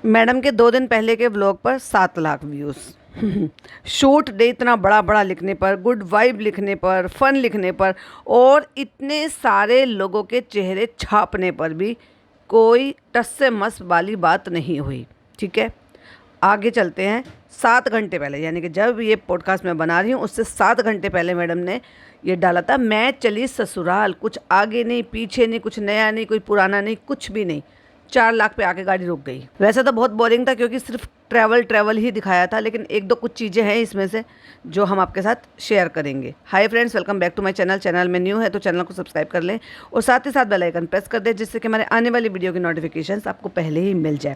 Madam के 2 दिन पहले के व्लॉग पर 7 लाख व्यूज़। शूट डे इतना बड़ा बड़ा लिखने पर, गुड वाइब लिखने पर, फन लिखने पर और इतने सारे लोगों के चेहरे छापने पर भी कोई टस से मस वाली बात नहीं हुई। ठीक है, आगे चलते हैं। 7 घंटे पहले, यानी कि जब ये पॉडकास्ट मैं बना रही हूँ उससे 7 घंटे पहले मैडम ने ये डाला था, मैं चली ससुराल। कुछ आगे नहीं, पीछे नहीं, कुछ नया नहीं, कोई पुराना नहीं, कुछ भी नहीं। 4 लाख पे आके गाड़ी रुक गई। वैसे तो बहुत बोरिंग था क्योंकि सिर्फ ट्रैवल ही दिखाया था, लेकिन एक दो कुछ चीज़ें हैं इसमें से जो हम आपके साथ शेयर करेंगे। Hi friends, welcome back to my channel. Channel में न्यू है तो चैनल को सब्सक्राइब कर लें और साथ ही साथ बेल आइकन प्रेस कर दें, जिससे कि हमारे आने वाली वीडियो की नोटिफिकेशंस आपको पहले ही मिल जाए।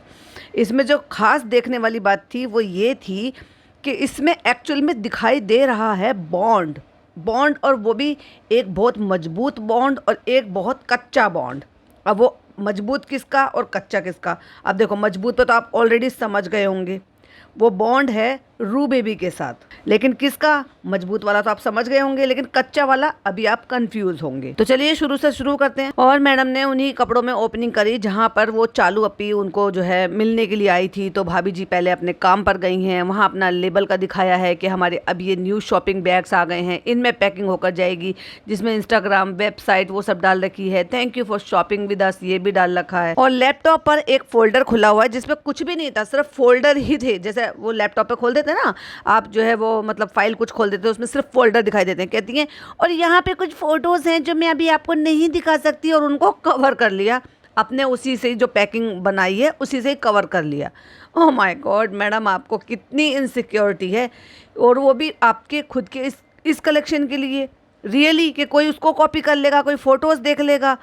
इसमें जो खास देखने वाली बात थी वो ये थी कि इसमें एक्चुअल में दिखाई दे रहा है बॉन्ड, और वो भी एक बहुत मजबूत बॉन्ड और एक बहुत कच्चा बॉन्ड। अब वो मजबूत किसका और कच्चा किसका? अब देखो, मजबूत पे तो आप ऑलरेडी समझ गए होंगे, वो बॉन्ड है रू बेबी के साथ। लेकिन किसका? मजबूत वाला तो आप समझ गए होंगे, लेकिन कच्चा वाला अभी आप कंफ्यूज होंगे। तो चलिए शुरू से शुरू करते हैं। और मैडम ने उन्हीं कपड़ों में ओपनिंग करी जहां पर वो चालू अपी उनको जो है मिलने के लिए आई थी। तो भाभी जी पहले अपने काम पर गई हैं, वहां अपना लेबल का दिखाया है कि हमारे अब ये न्यू शॉपिंग बैग्स आ गए हैं, इनमें पैकिंग होकर जाएगी, जिसमें इंस्टाग्राम, वेबसाइट वो सब डाल रखी है। Thank you for shopping with us, ये भी डाल रखा है। और लैपटॉप पर एक फोल्डर खुला हुआ है जिसमें कुछ भी नहीं था, सिर्फ फोल्डर ही थे। जैसे वो लैपटॉप पे खोल देते हैं ना आप, जो है वो मतलब फाइल कुछ खोल देते हैं, उसमें सिर्फ फोल्डर दिखाई देते हैं। कहती हैं और यहाँ पे कुछ फोटोज़ हैं जो मैं अभी आपको नहीं दिखा सकती, और उनको कवर कर लिया अपने उसी से जो पैकिंग बनाई है उसी से ही कवर कर लिया। ओह माय गॉड, मैडम आपको कितनी इनसिक्योरिटी है, और वो भी आपके खुद के इस कलेक्शन के लिए। रियली कि कोई उसको कॉपी कर लेगा, कोई फ़ोटोज़ देख लेगा?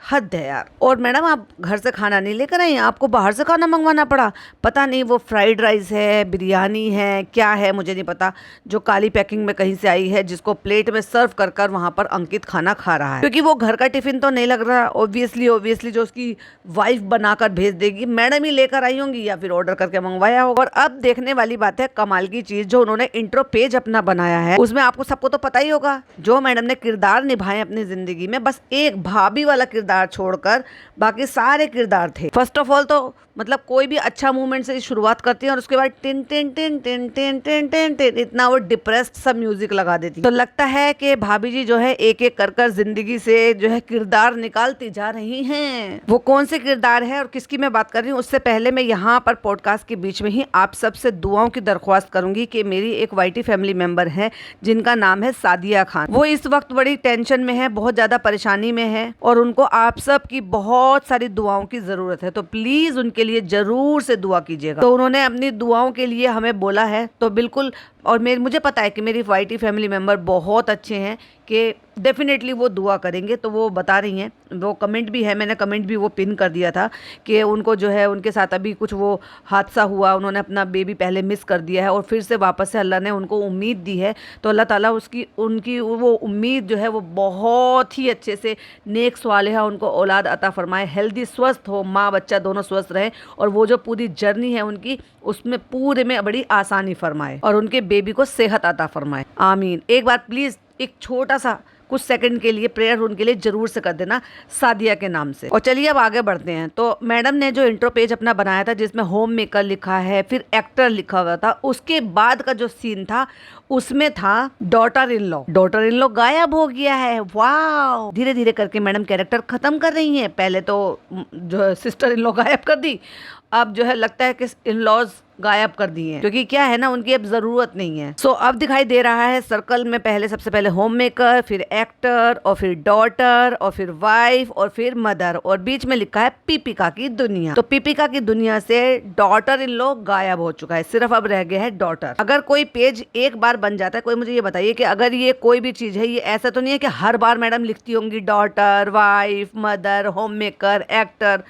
हद है यार। और मैडम आप घर से खाना नहीं लेकर आई, आपको बाहर से खाना मंगवाना पड़ा। पता नहीं वो फ्राइड राइस है, बिरयानी है, क्या है मुझे नहीं पता, जो काली पैकिंग में कहीं से आई है, जिसको प्लेट में सर्व कर कर वहाँ पर अंकित खाना खा रहा है। क्योंकि वो घर का टिफिन तो नहीं लग रहा। ऑब्वियसली जो उसकी वाइफ बनाकर भेज देगी, मैडम ही लेकर आई होंगी या फिर ऑर्डर करके मंगवाया होगा। और अब देखने वाली बात है कमाल की चीज़, जो उन्होंने इंट्रो पेज अपना बनाया है, उसमें आपको सबको तो पता ही होगा जो मैडम ने किरदार निभाए अपनी जिंदगी में, बस एक भाभी वाला किरदार छोड़कर बाकी सारे किरदार थे। फर्स्ट ऑफ ऑल तो मतलब कोई भी अच्छा मूवमेंट से शुरुआत करती है और उसके बाद tin tin tin tin tin tin tin tin इतना वो डिप्रेस्ड सा म्यूजिक लगा देती। तो लगता है कि भाभी जी जो है एक एक कर कर जिंदगी से जो है किरदार निकालती जा रही हैं। वो कौन से किरदार है और किसकी मैं बात कर रही हूँ, उससे पहले मैं यहाँ पर पॉडकास्ट के बीच में ही आप सबसे दुआओं की दरख्वास्त करूंगी कि मेरी एक वाईटी फैमिली मेंबर है जिनका नाम है सादिया खान। वो इस वक्त बड़ी टेंशन में है, बहुत ज्यादा परेशानी में है, और उनको आप सब की बहुत सारी दुआओं की जरूरत है। तो प्लीज उनके लिए जरूर से दुआ कीजिएगा। तो उन्होंने अपनी दुआओं के लिए हमें बोला है, तो बिल्कुल। और मुझे पता है कि मेरी वाईटी फैमिली मेंबर बहुत अच्छे हैं कि डेफिनेटली वो दुआ करेंगे। तो वो बता रही हैं, वो कमेंट भी है, मैंने कमेंट भी वो पिन कर दिया था कि उनको जो है उनके साथ अभी कुछ वो हादसा हुआ, उन्होंने अपना बेबी पहले मिस कर दिया है और फिर से वापस से अल्लाह ने उनको उम्मीद दी है। तो अल्लाह ताला उनकी वो उम्मीद जो है वो बहुत ही अच्छे से नेक स्वालिहा उनको औलाद अता फरमाए, हेल्दी स्वस्थ हो, माँ बच्चा दोनों स्वस्थ रहें, और वो जो पूरी जर्नी है उनकी उसमें पूरे में बड़ी आसानी फरमाए और उनके बेबी को सेहत अता फरमाए। आमीन। एक बार प्लीज़ एक छोटा सा कुछ सेकंड के लिए प्रेयर उनके लिए जरूर से कर देना सादिया के नाम से। और चलिए अब आगे बढ़ते हैं। तो मैडम ने जो इंट्रो पेज अपना बनाया था जिसमें होम मेकर लिखा है, फिर एक्टर लिखा हुआ था, उसके बाद का जो सीन था उसमें था डॉटर इन लॉ गायब हो गया है। वाह, धीरे धीरे करके मैडम कैरेक्टर खत्म कर रही हैं। पहले तो जो सिस्टर इन लॉ गायब कर दी, अब जो है लगता है कि इन लॉज गायब कर दिए हैं, क्योंकि क्या है ना, उनकी अब जरूरत नहीं है। सो अब दिखाई दे रहा है सर्कल में पहले सबसे पहले होम मेकर, फिर एक्टर, और फिर डॉटर, और फिर वाइफ, और फिर मदर, और बीच में लिखा है पीपिका की दुनिया। तो पीपिका की दुनिया से डॉटर इन लॉ गायब हो चुका है, सिर्फ अब रह गया है डॉटर। अगर कोई पेज एक बार बन जाता है, कोई मुझे ये बताइए कि अगर ये कोई भी चीज है, ये ऐसा तो नहीं है कि हर बार मैडम लिखती होंगी daughter, wife, mother, home maker, actor,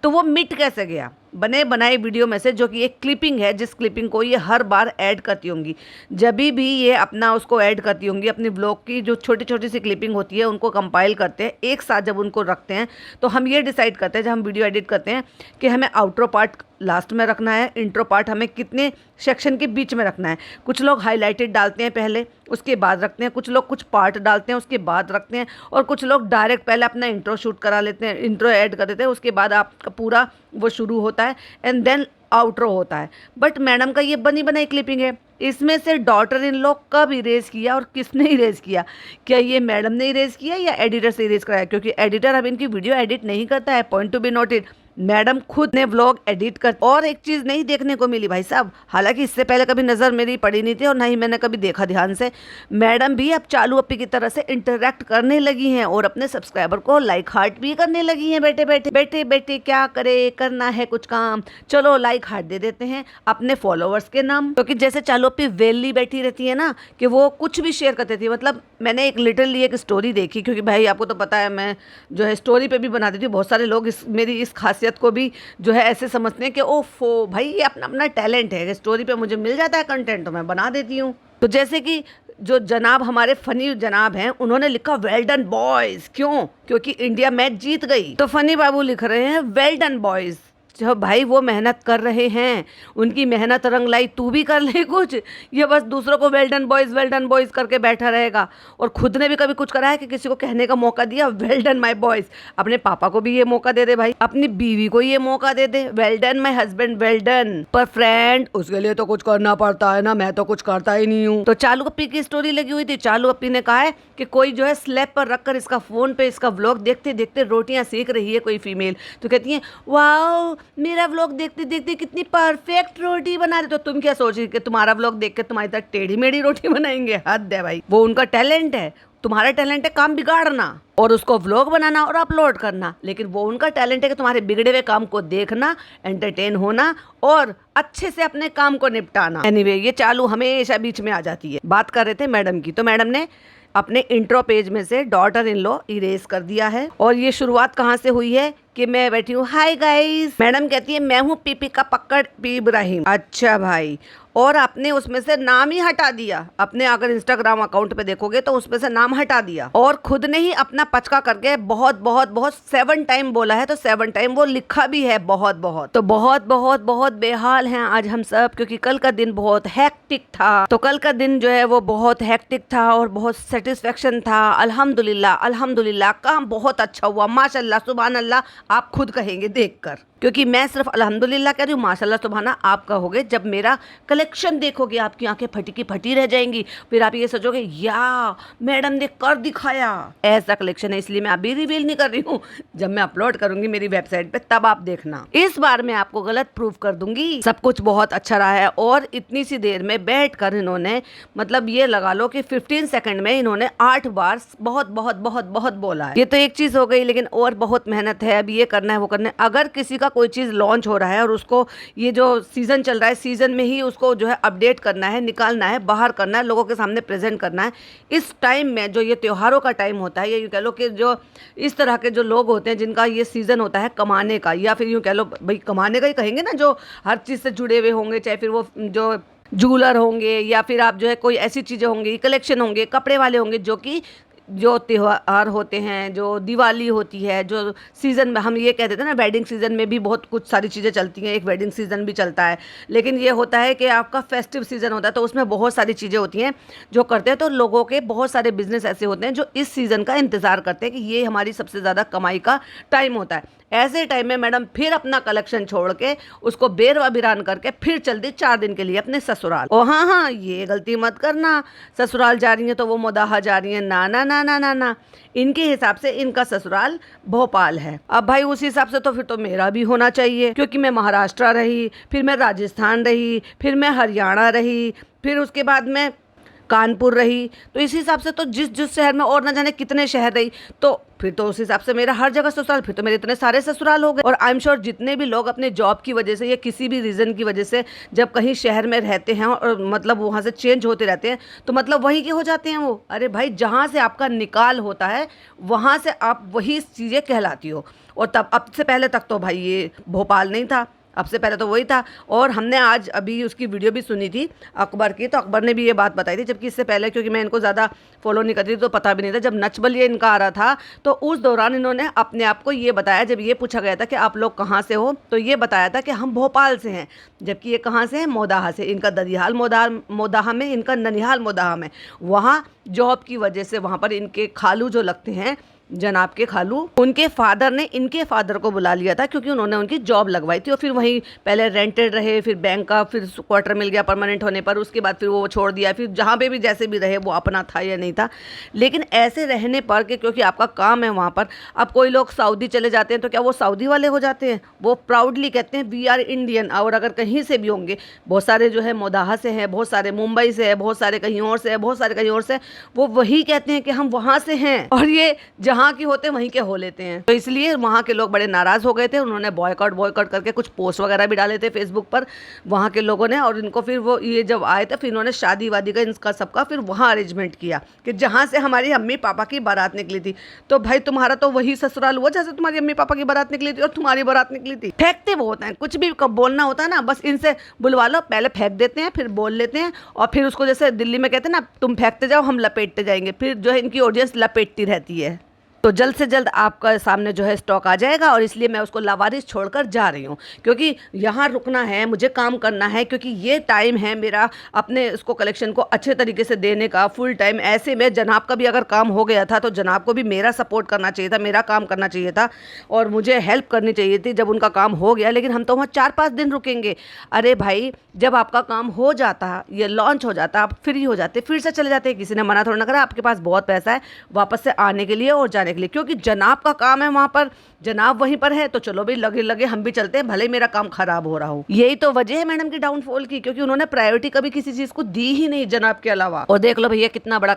तो वो मिट कैसे गया? बने बनाए वीडियो में से, जो कि एक क्लिपिंग है, जिस क्लिपिंग को ये हर बार ऐड करती होंगी। जब भी ये अपना उसको ऐड करती होंगी, अपनी ब्लॉग की जो छोटी छोटी सी क्लिपिंग होती है उनको कंपाइल करते हैं एक साथ, जब उनको रखते हैं तो हम ये डिसाइड करते हैं जब हम वीडियो एडिट करते हैं कि हमें आउटरो पार्ट लास्ट में रखना है, इंट्रो पार्ट हमें कितने सेक्शन के बीच में रखना है। कुछ लोग हाईलाइटेड डालते हैं पहले, उसके बाद रखते हैं, कुछ लोग कुछ पार्ट डालते हैं उसके बाद रखते हैं, और कुछ लोग डायरेक्ट पहले अपना इंट्रो शूट करा लेते हैं, इंट्रो ऐड कर देते हैं, उसके बाद आपका पूरा वो शुरू होता है, एंड देन आउटरो होता है। बट मैडम का ये बनी बनाई क्लिपिंग है। इसमें से डॉटर इन लॉ कब इरेज किया और किसने इरेज किया? क्या ये मैडम ने इरेज किया या एडिटर से इरेज कराया? क्योंकि एडिटर अब इनकी वीडियो एडिट नहीं करता है, point to be noted. Madam खुद ने व्लॉग एडिट कर। और एक चीज़ नहीं देखने को मिली भाई साहब, हालांकि इससे पहले कभी नज़र मेरी पड़ी नहीं थी और ना ही मैंने कभी देखा ध्यान से, मैडम भी अब चालू अपी की तरह से इंटरेक्ट करने लगी हैं और अपने सब्सक्राइबर को लाइक हार्ट भी करने लगी हैं। बैठे बैठे बैठे बैठे क्या करे, करना है कुछ काम, चलो लाइक हार्ट दे देते हैं अपने फॉलोअर्स के नाम। क्योंकि जैसे चालू अपी वेली बैठी रहती है ना कि वो कुछ भी शेयर करती थी। मतलब मैंने एक लिटरली एक स्टोरी देखी, क्योंकि भाई आपको तो पता है मैं जो है स्टोरी पे भी बना देती हूँ। बहुत सारे लोग मेरी इस खासियत को भी जो है ऐसे समझते हैं कि ओफो भाई ये अपना अपना टैलेंट है, स्टोरी पे मुझे मिल जाता है कंटेंट तो मैं बना देती हूँ। तो जैसे कि जो जनाब हमारे फनी जनाब हैं, उन्होंने लिखा वेल डन बॉयज। क्यों? क्योंकि इंडिया मैच जीत गई। तो फनी बाबू लिख रहे हैं वेल डन बॉयज। जब भाई वो मेहनत कर रहे हैं, उनकी मेहनत रंग लाई, तू भी कर ले कुछ। ये बस दूसरों को वेल डन बॉयज करके बैठा रहेगा और खुद ने भी कभी कुछ करा है कि किसी को कहने का मौका दिया वेल डन माय बॉयज? अपने पापा को भी ये मौका दे दे भाई, अपनी बीवी को ये मौका दे दे well done my husband well done. पर फ्रेंड उसके लिए तो कुछ करना पड़ता है ना, मैं तो कुछ करता ही नहीं हूँ। तो चालू अप्पी की स्टोरी लगी हुई थी। चालू अप्पी ने कहा है कि कोई जो है स्लैब पर रखकर इसका फोन पे इसका व्लॉग देखते देखते रोटियां सेक रही है कोई फीमेल। तो कहती है वाओ मेरा व्लॉग देखते देखते कितनी परफेक्ट रोटी बना रहे। तो तुम क्या सोच रही कि तुम्हारा व्लॉग देख के तुम्हारी तरह टेढ़ी मेढ़ी रोटी बनाएंगे? हद है भाई, वो उनका टैलेंट है। तुम्हारा टैलेंट है काम बिगाड़ना और उसको व्लॉग बनाना और अपलोड करना, लेकिन वो उनका टैलेंट है कि तुम्हारे बिगड़े हुए काम को देखना, एंटरटेन होना और अच्छे से अपने काम को निपटाना। एनीवे ये चालू हमेशा बीच में आ जाती है। बात कर रहे थे मैडम की, तो मैडम ने अपने इंट्रो पेज में से डॉटर इन लॉ इरेज कर दिया है। और ये शुरुआत कहाँ से हुई है कि मैं बैठी हूँ हाय गाइस, मैडम कहती है मैं हूँ पीपी का पक्कड़ पी इब्राहिम। अच्छा भाई, और आपने उसमें से नाम ही हटा दिया। अपने अगर इंस्टाग्राम अकाउंट पे देखोगे तो उसमें से नाम हटा दिया और खुद ने ही अपना पचका करके बहुत बहुत बहुत 7 टाइम बोला है। तो 7 टाइम वो लिखा भी है बहुत बहुत। तो बहुत बहुत बहुत बेहाल हैं आज हम सब, क्योंकि कल का दिन बहुत हेक्टिक था। तो कल का दिन जो है वो बहुत हेक्टिक था और बहुत सेटिस्फेक्शन था। अल्हम्दुलिल्लाह अल्हम्दुलिल्लाह, काम बहुत अच्छा हुआ, माशाल्लाह सुभान अल्लाह आप खुद कहेंगे देखकर, क्योंकि मैं सिर्फ अल्हम्दुलिल्लाह कह रही हूँ, माशाल्लाह सुभाना आप कहोगे। जब मेरा कलेक्शन देखोगे आपकी आंखें फटी की फटी रह जाएंगी। फिर आप ये सोचोगे या मैडम ने कर दिखाया। ऐसा कलेक्शन है, इसलिए मैं अभी रिवील नहीं कर रही हूँ। जब मैं अपलोड करूंगी मेरी वेबसाइट पे तब आप देखना। इस बार मैं आपको गलत प्रूफ कर दूंगी। सब कुछ बहुत अच्छा रहा है और इतनी सी देर में बैठ कर इन्होंने मतलब ये लगा लो कि 15 सेकंड में इन्होंने 8 बार बहुत बहुत बहुत बहुत बोला है। ये तो एक चीज हो गई, लेकिन और बहुत मेहनत है। अब ये करना है वो करना है। अगर किसी का कोई चीज़ लॉन्च हो रहा है और उसको ये जो सीज़न चल रहा है, सीज़न में ही उसको जो है अपडेट करना है, निकालना है, बाहर करना है, लोगों के सामने प्रेजेंट करना है। इस टाइम में जो ये त्योहारों का टाइम होता है, या यूँ कह लो कि जो इस तरह के जो लोग होते हैं जिनका ये सीज़न होता है कमाने का, या फिर यूँ कह लो भाई कमाने का ही कहेंगे ना, जो हर चीज़ से जुड़े हुए होंगे, चाहे फिर वो जो जूलर होंगे या फिर आप जो है कोई ऐसी चीज़ें होंगी, कलेक्शन होंगे, कपड़े वाले होंगे, जो कि जो त्योहार होते हैं, जो दिवाली होती है, जो सीज़न में हम ये कह देते हैं ना, वेडिंग सीज़न में भी बहुत कुछ सारी चीज़ें चलती हैं। एक वेडिंग सीज़न भी चलता है, लेकिन ये होता है कि आपका फेस्टिव सीज़न होता है, तो उसमें बहुत सारी चीज़ें होती हैं जो करते हैं। तो लोगों के बहुत सारे बिजनेस ऐसे होते हैं जो इस सीज़न का इंतज़ार करते हैं कि ये हमारी सबसे ज़्यादा कमाई का टाइम होता है। ऐसे टाइम में मैडम फिर अपना कलेक्शन छोड़ के उसको बेरवा बिरान करके फिर चल दी 4 दिन के लिए अपने ससुराल। ओ हाँ हाँ, ये गलती मत करना, ससुराल जा रही हैं तो वो मोदाहा जा रही हैं, ना ना ना ना ना ना। इनके हिसाब से इनका ससुराल भोपाल है। अब भाई उस हिसाब से तो फिर तो मेरा भी होना चाहिए, क्योंकि मैं महाराष्ट्र रही, फिर मैं राजस्थान रही, फिर मैं हरियाणा रही, फिर उसके बाद मैं कानपुर रही। तो इस हिसाब से तो जिस जिस शहर में और न जाने कितने शहर रही, तो फिर तो उस हिसाब से मेरा हर जगह ससुराल, फिर तो मेरे इतने सारे ससुराल हो गए। और आई एम श्योर जितने भी लोग अपने जॉब की वजह से या किसी भी रीज़न की वजह से जब कहीं शहर में रहते हैं और मतलब वहाँ से चेंज होते रहते हैं, तो मतलब वहीं के हो जाते हैं वो। अरे भाई, जहाँ से आपका निकाल होता है वहाँ से आप वही चीज़ें कहलाती हो। और तब अब से पहले तक तो भाई ये भोपाल नहीं था, अब से पहले तो वही था। और हमने आज अभी उसकी वीडियो भी सुनी थी अकबर की, तो अकबर ने भी ये बात बताई थी, जबकि इससे पहले क्योंकि मैं इनको ज़्यादा फॉलो नहीं करती थी तो पता भी नहीं था। जब नच बलिए इनका आ रहा था तो उस दौरान इन्होंने अपने आप को ये बताया, जब ये पूछा गया था कि आप लोग कहाँ से हो, तो ये बताया था कि हम भोपाल से हैं। जबकि ये कहाँ से हैं? मोदाहा से। इनका ददियाल मोदाहा में, इनका ननिहाल मोदाहा में। वहाँ जॉब की वजह से वहाँ पर इनके खालू जो लगते हैं जनाब के खालू, उनके फादर ने इनके फादर को बुला लिया था क्योंकि उन्होंने उनकी जॉब लगवाई थी और फिर वहीं पहले रेंटेड रहे, फिर बैंक का फिर क्वार्टर मिल गया परमानेंट होने पर, उसके बाद फिर वो छोड़ दिया, फिर जहाँ पे भी जैसे भी रहे वो अपना था या नहीं था। लेकिन ऐसे रहने पर कि क्योंकि आपका काम है वहाँ पर, अब कोई लोग सऊदी चले जाते हैं तो क्या वो सऊदी वाले हो जाते हैं? वो प्राउडली कहते हैं वी आर इंडियन। और अगर कहीं से भी होंगे, बहुत सारे जो है मोदाहा से हैं, बहुत सारे मुंबई से है, बहुत सारे कहीं और से है, बहुत सारे कहीं और से, वो वही कहते हैं कि हम वहाँ से हैं, और ये जहाँ के होते हैं वहीं के हो लेते हैं। तो इसलिए वहाँ के लोग बड़े नाराज़ हो गए थे, उन्होंने बॉयकॉट करके कुछ पोस्ट वगैरह भी डाले थे फेसबुक पर वहाँ के लोगों ने। और इनको फिर वो ये जब आए थे फिर इन्होंने शादी वादी का इनका सबका फिर वहाँ अरेंजमेंट किया कि जहाँ से हमारी अम्मी पापा की बारात निकली थी। तो भाई तुम्हारा तो वही ससुराल हुआ जैसे तुम्हारी अम्मी पापा की बारात निकली थी और तुम्हारी बारात निकली थी। फेंकते वो होते हैं, कुछ भी बोलना होता है ना, बस इनसे बुलवा लो, पहले फेंक देते हैं, फिर बोल लेते हैं, और फिर उसको जैसे दिल्ली में कहते हैं ना, तुम फेंकते जाओ हम लपेटते जाएंगे, फिर जो है इनकी ऑडियंस लपेटती रहती है। तो जल्द से जल्द आपका सामने जो है स्टॉक आ जाएगा, और इसलिए मैं उसको लावारिस छोड़कर जा रही हूँ क्योंकि यहाँ रुकना है, मुझे काम करना है, क्योंकि ये टाइम है मेरा अपने इसको कलेक्शन को अच्छे तरीके से देने का, फुल टाइम। ऐसे में जनाब का भी अगर काम हो गया था तो जनाब को भी मेरा सपोर्ट करना चाहिए था, मेरा काम करना चाहिए था और मुझे हेल्प करनी चाहिए थी जब उनका काम हो गया। लेकिन हम तो वहाँ 4-5 दिन रुकेंगे। अरे भाई, जब आपका काम हो जाता, ये लॉन्च हो जाता, आप फ्री हो जाते, फिर से चले जाते। किसी ने मना थोड़ा ना करा, आपके पास बहुत पैसा है वापस से आने के लिए और जाने के लिए, क्योंकि जनाब का काम है वहां पर, जनाब वहीं पर है, तो चलो भाई लगे लगे हम भी चलते हैं, भले मेरा काम खराब हो रहा हो। यही तो वजह है मैडम की डाउनफॉल की, क्योंकि उन्होंने प्रायोरिटी कभी किसी चीज को दी ही नहीं जनाब के अलावा। और देख लो भैया कितना बड़ा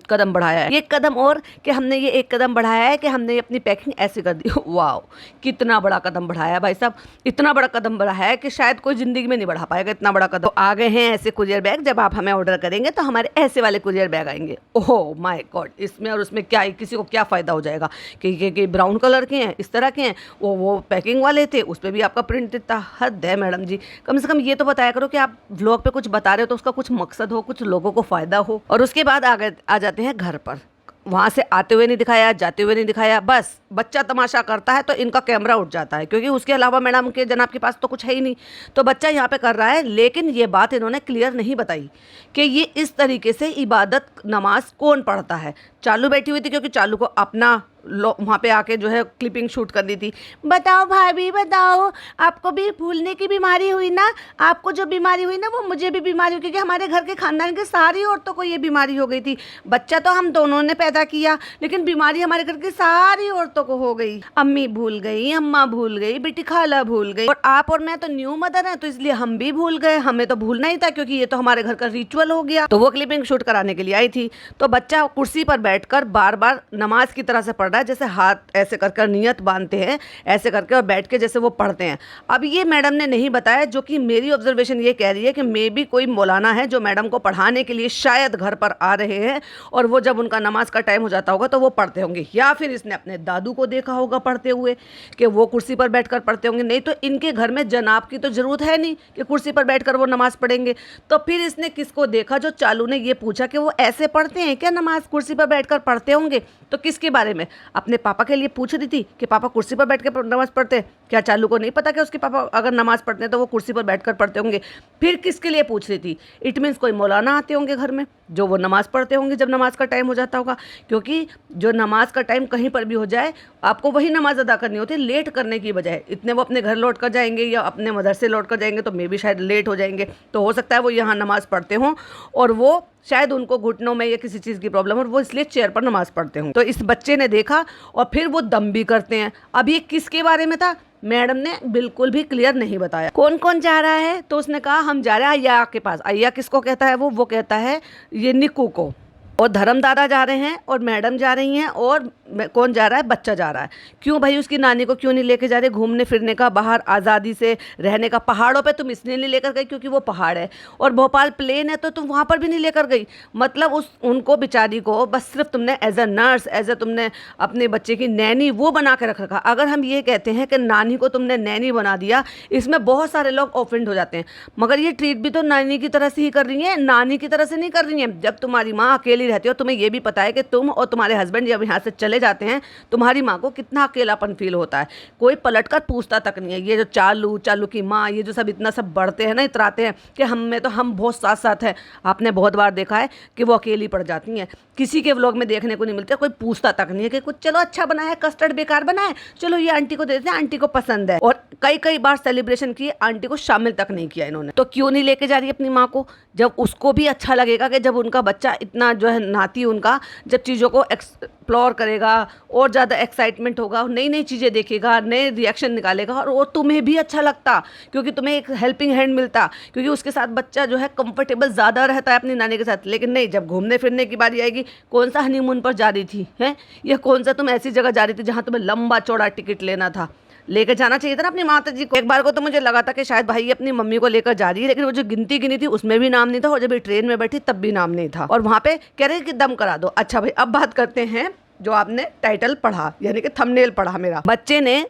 कदम बढ़ाया है, ये कदम, और कि हमने ये एक कदम बढ़ाया है कि हमने अपनी पैकिंग ऐसे कर दी। वाह, कितना बड़ा कदम बढ़ाया है भाई साहब, इतना बड़ा कदम बढ़ाया है कि शायद कोई जिंदगी में नहीं बढ़ा पाएगा इतना बड़ा कदम। आ गए हैं ऐसे कुरियर बैग, जब आप हमें ऑर्डर करेंगे तो हमारे ऐसे वाले कुरियर बैग आएंगे। ओह माय गॉड, इसमें और उसमें क्या, किसी को क्या फायदा हो जाएगा कि ब्राउन कलर के हैं, इस तरह के हैं, वो पैकिंग वाले थे, उस पर भी आपका प्रिंट इतना। हद है मैडम जी, कम से कम ये तो बताया करो कि आप व्लॉग पे कुछ बता रहे हो तो उसका कुछ मकसद हो, कुछ लोगों को फायदा हो। और उसके बाद आ जाते हैं घर पर। वहाँ से आते हुए नहीं दिखाया, जाते हुए नहीं दिखाया, बस बच्चा तमाशा करता है तो इनका कैमरा उठ जाता है, क्योंकि उसके अलावा मैडम के जनाब के पास तो कुछ है ही नहीं। तो बच्चा यहाँ पे कर रहा है, लेकिन ये बात इन्होंने क्लियर नहीं बताई कि ये इस तरीके से इबादत नमाज कौन पढ़ता है। चालू बैठी हुई थी, क्योंकि चालू को अपना वहाँ पे आके जो है क्लिपिंग शूट करनी थी। बताओ भाभी बताओ, आपको भी भूलने की बीमारी हुई ना? आपको जो बीमारी हुई ना वो मुझे भी बीमारी हुई, क्योंकि हमारे घर के खानदान के सारी औरतों को ये बीमारी हो गई थी। बच्चा तो हम दोनों ने पैदा किया, लेकिन बीमारी हमारे घर की सारी औरतों को हो गई। अम्मी भूल गई, अम्मा भूल गई, बेटी खाला भूल गई, और आप और मैं तो न्यू मदर हैं, तो इसलिए हम भी भूल गए। हमें तो भूलना ही था, क्योंकि ये तो हमारे घर का रिचुअल हो गया। तो वो क्लिपिंग शूट कराने के लिए आई थी। तो बच्चा कुर्सी पर बैठकर बार बार नमाज की तरह से पढ़ रहा है, जैसे हाथ ऐसे कर नियत बांधते हैं, ऐसे करके, और बैठ के जैसे वो पढ़ते हैं। अब ये मैडम ने नहीं बताया, जो कि मेरी ऑब्जर्वेशन ये कह रही है कि मे बी कोई मौलाना है जो मैडम को पढ़ाने के लिए शायद घर पर आ रहे हैं, और वो जब उनका नमाज का टाइम हो जाता होगा तो वो पढ़ते होंगे, या फिर इसने अपने दादू को देखा होगा पढ़ते हुए कि वो कुर्सी पर बैठकर पढ़ते होंगे। नहीं तो इनके घर में जनाब की तो जरूरत है नहीं कि कुर्सी पर बैठकर वो नमाज पढ़ेंगे। तो फिर इसने किसको देखा, जो चालू ने ये पूछा कि वो ऐसे पढ़ते हैं क्या नमाज, कुर्सी पर बैठकर पढ़ते होंगे? तो किसके बारे में? अपने पापा के लिए पूछ रही थी कि पापा कुर्सी पर बैठ के नमाज पढ़ते हैं क्या? चालू को नहीं पता कि उसके पापा अगर नमाज पढ़ते हैं तो वो कुर्सी पर बैठकर पढ़ते होंगे। फिर किसके लिए पूछ रही थी? इट मीन्स कोई मौलाना आते होंगे घर में, जो वो नमाज पढ़ते होंगे जब नमाज का टाइम हो जाता होगा, क्योंकि जो नमाज का टाइम कहीं पर भी हो जाए आपको वही नमाज अदा करनी होती है, लेट करने की बजाय। इतने वो अपने घर लौट कर जाएंगे या अपने मदरसे लौट कर जाएंगे तो मे भी शायद लेट हो जाएंगे, तो हो सकता है वो यहाँ नमाज पढ़ते हों, और वो शायद उनको घुटनों में या किसी चीज़ की प्रॉब्लम हो, और वो इसलिए चेयर पर नमाज पढ़ते हों। तो इस बच्चे ने देखा और फिर वो दम भी करते हैं। अब ये किसके बारे में था? मैडम ने बिल्कुल भी क्लियर नहीं बताया। कौन कौन जा रहा है? तो उसने कहा हम जा रहे हैं अय्या के पास। अय्या किसको कहता है? वो कहता है ये निक्कू को। और धर्मदादा जा रहे हैं और मैडम जा रही हैं, और कौन जा रहा है? बच्चा जा रहा है। क्यों भाई? उसकी नानी को क्यों नहीं लेके जा रहे घूमने फिरने का, बाहर आज़ादी से रहने का? पहाड़ों पे तुम इसलिए नहीं लेकर गई क्योंकि वो पहाड़ है, और भोपाल प्लेन है तो तुम वहाँ पर भी नहीं लेकर गई। मतलब उनको बेचारी को बस सिर्फ तुमने as a nurse, as a तुमने अपने बच्चे की नैनी वो बना के रख रखा। अगर हम ये कहते हैं कि नानी को तुमने नैनी बना दिया, इसमें बहुत सारे लोग ऑफेंड हो जाते हैं, मगर ये ट्रीट भी तो नानी की तरह से ही कर रही है, नानी की तरह से नहीं कर रही है। जब तुम्हारी माँ अकेली रहती हो, तुम्हें ये भी पता है कि तुम और तुम्हारे हस्बैंड जब यहाँ से चले जाते हैं तुम्हारी माँ को कितना अकेलापन फील होता है, कोई पलट कर पूछता तक नहीं है। ये जो चालू चालू की माँ, ये जो सब इतना सब बढ़ते हैं ना, इतराते हैं कि हम बहुत साथ साथ हैं, आपने बहुत बार देखा है कि वो अकेली पड़ जाती हैं। किसी के व्लॉग में देखने को नहीं मिलते, कोई पूछता तक नहीं है कि कुछ चलो अच्छा बना है, कस्टर्ड बेकार बना है, चलो ये आंटी को दे देते हैं, आंटी को पसंद है। और कई कई बार सेलिब्रेशन की आंटी को शामिल तक नहीं किया इन्होंने। तो क्यों नहीं लेके जा रही अपनी माँ को, जब उसको भी अच्छा लगेगा कि जब उनका बच्चा इतना जो है नाती उनका जब चीज़ों को एक्सप्लोर करेगा और ज़्यादा एक्साइटमेंट होगा, नई नई चीज़ें देखेगा, नए रिएक्शन निकालेगा, और तुम्हें भी अच्छा लगता क्योंकि तुम्हें एक हेल्पिंग हैंड मिलता, क्योंकि उसके साथ बच्चा जो है कंफर्टेबल ज़्यादा रहता है अपनी नानी के साथ। लेकिन नहीं, जब घूमने फिरने की बारी आएगी, कौन सा हनीमून पर जा रही थी हैं, या कौन सा तुम ऐसी जगह जा रही थी जहाँ तुम्हें लंबा चौड़ा टिकट लेना था, लेकर जाना चाहिए था ना अपनी माता जी को। एक बार को तो मुझे लगा था कि शायद भाई अपनी मम्मी को लेकर जा रही है, लेकिन वो जो गिनती गिनी थी उसमें भी नाम नहीं था, और जब ये ट्रेन में बैठी तब भी नाम नहीं था, और वहाँ पे कह रहे कि दम करा दो। अच्छा भाई, अब बात करते हैं जो आपने टाइटल पढ़ा, यानी कि थंबनेल पढ़ा। मेरा बच्चे ने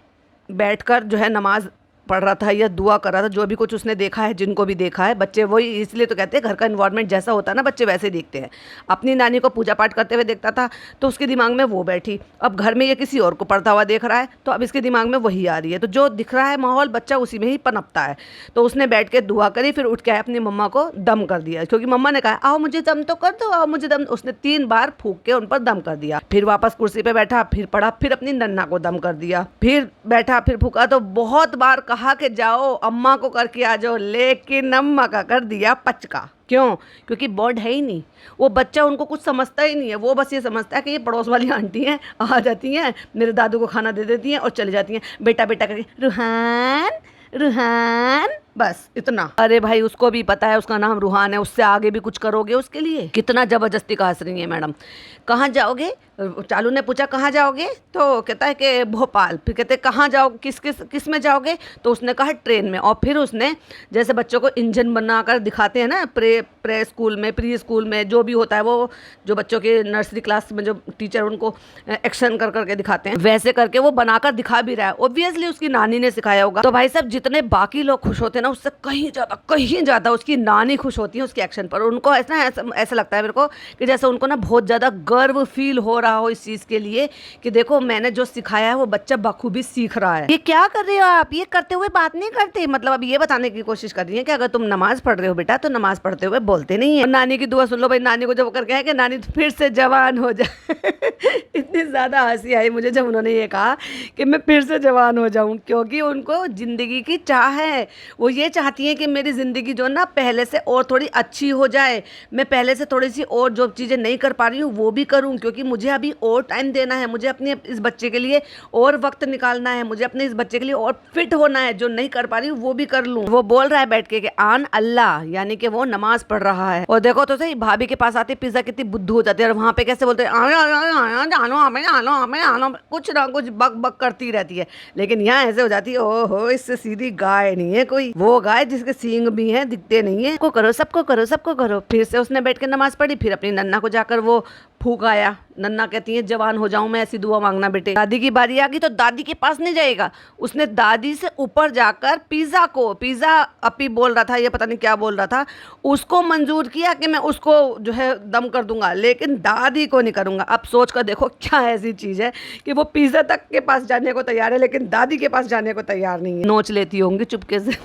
बैठकर जो है नमाज पढ़ रहा था या दुआ कर रहा था, जो भी कुछ उसने देखा है, जिनको भी देखा है, बच्चे वही, इसलिए तो कहते हैं घर का इन्वायरमेंट जैसा होता है ना, बच्चे वैसे देखते हैं। अपनी नानी को पूजा पाठ करते हुए देखता था तो उसके दिमाग में वो बैठी, अब घर में ये किसी और को पढ़ता हुआ देख रहा है तो अब इसके दिमाग में वही आ रही है, तो जो दिख रहा है माहौल बच्चा उसी में ही पनपता है। तो उसने बैठ के दुआ करी, फिर उठ के अपनी मम्मा को दम कर दिया, क्योंकि मम्मा ने कहा आओ मुझे दम तो कर दो, आओ मुझे दम। उसने 3 बार फूंक के उन पर दम कर दिया, फिर वापस कुर्सी पे बैठा, फिर पढ़ा, फिर अपनी नन्ना को दम कर दिया, फिर बैठा, फिर फूका। तो बहुत बार कहा कि जाओ अम्मा को करके आ जाओ, लेकिन अम्मा का कर दिया पचका। क्यों? क्योंकि बॉन्ड है ही नहीं, वो बच्चा उनको कुछ समझता ही नहीं है, वो बस ये समझता है कि ये पड़ोस वाली आंटी हैं, आ जाती हैं, मेरे दादू को खाना दे देती हैं और चली जाती हैं, बेटा बेटा करके रूहान रूहान, बस इतना। अरे भाई उसको भी पता है उसका नाम रूहान है, उससे आगे भी कुछ करोगे उसके लिए? कितना जबरदस्ती का हंस रही है मैडम। कहाँ जाओगे? चालू ने पूछा कहाँ जाओगे, तो कहता है कि भोपाल। फिर कहते कहाँ जाओ, किस में जाओगे, तो उसने कहा ट्रेन में। और फिर उसने जैसे बच्चों को इंजन बनाकर दिखाते हैं ना प्रे स्कूल में, प्री स्कूल में जो भी होता है, वो जो बच्चों के नर्सरी क्लास में जो टीचर उनको एक्शन कर करके दिखाते हैं, वैसे करके वो बनाकर दिखा भी रहा है। ऑब्वियसली उसकी नानी ने सिखाया होगा। तो भाई साहब जितने बाकी लोग खुश होते हैं ना, उससे कहीं ज़्यादा उसकी नानी खुश होती है उसके एक्शन पर। उनको ऐसा लगता है मेरे को कि जैसे उनको ना बहुत ज़्यादा गर्व फील हो रहा हो इस चीज़ के लिए कि देखो मैंने जो सिखाया है वो बच्चा बखूबी सीख रहा है। ये क्या कर रहे हो आप? ये करते हुए बात नहीं करते, मतलब अब ये बताने की कोशिश कर रही है कि अगर तुम नमाज पढ़ रहे हो बेटा तो नमाज पढ़ते हुए बोलते नहीं है। नानी की दुआ सुन लो भाई, नानी को जब करके है कि नानी फिर से जवान हो जाए। इतनी ज़्यादा हंसी आई मुझे जब उन्होंने ये कहा कि मैं फिर से जवान हो जाऊँ, क्योंकि उनको ज़िंदगी की चाह है। वो ये चाहती हैं कि मेरी ज़िंदगी जो ना पहले से और थोड़ी अच्छी हो जाए, मैं पहले से थोड़ी सी और जो चीज़ें नहीं कर पा रही हूँ वो भी करूँ, क्योंकि मुझे अभी और टाइम देना है, मुझे अपने इस बच्चे के लिए और वक्त निकालना है, मुझे अपने इस बच्चे के लिए और फिट होना है, जो नहीं कर पा रही हूँ वो भी कर लूँ। वो बोल रहा है बैठ के कि आन अल्लाह, यानी कि वो नमाज पढ़ रहा है। और देखो तो सही, भाभी के पास आते पिज्जा कितनी बुद्धू हो जाती है, और वहाँ पे कैसे बोलते हैं कुछ ना कुछ बक बक करती रहती है। लेकिन यहाँ ऐसे हो जाती है ओहो इससे सीधी गाय नहीं है कोई, वो गाय जिसके सींग भी हैं दिखते नहीं है। सबको करो। फिर से उसने बैठ के नमाज पढ़ी, फिर अपनी नन्ना को जाकर वो फूक आया। नन्ना कहती है जवान हो जाऊं मैं, ऐसी दुआ मांगना बेटे। दादी की बारी आ गई तो दादी के पास नहीं जाएगा, उसने दादी से ऊपर जाकर पिज़्ज़ा अपी बोल रहा था, ये पता नहीं क्या बोल रहा था, उसको मंजूर किया कि मैं उसको जो है दम कर दूंगा, लेकिन दादी को नहीं करूंगा। अब सोच कर देखो क्या ऐसी चीज़ है कि वो पिज़्ज़ा तक के पास जाने को तैयार है लेकिन दादी के पास जाने को तैयार नहीं है। नोच लेती होंगी चुपके से।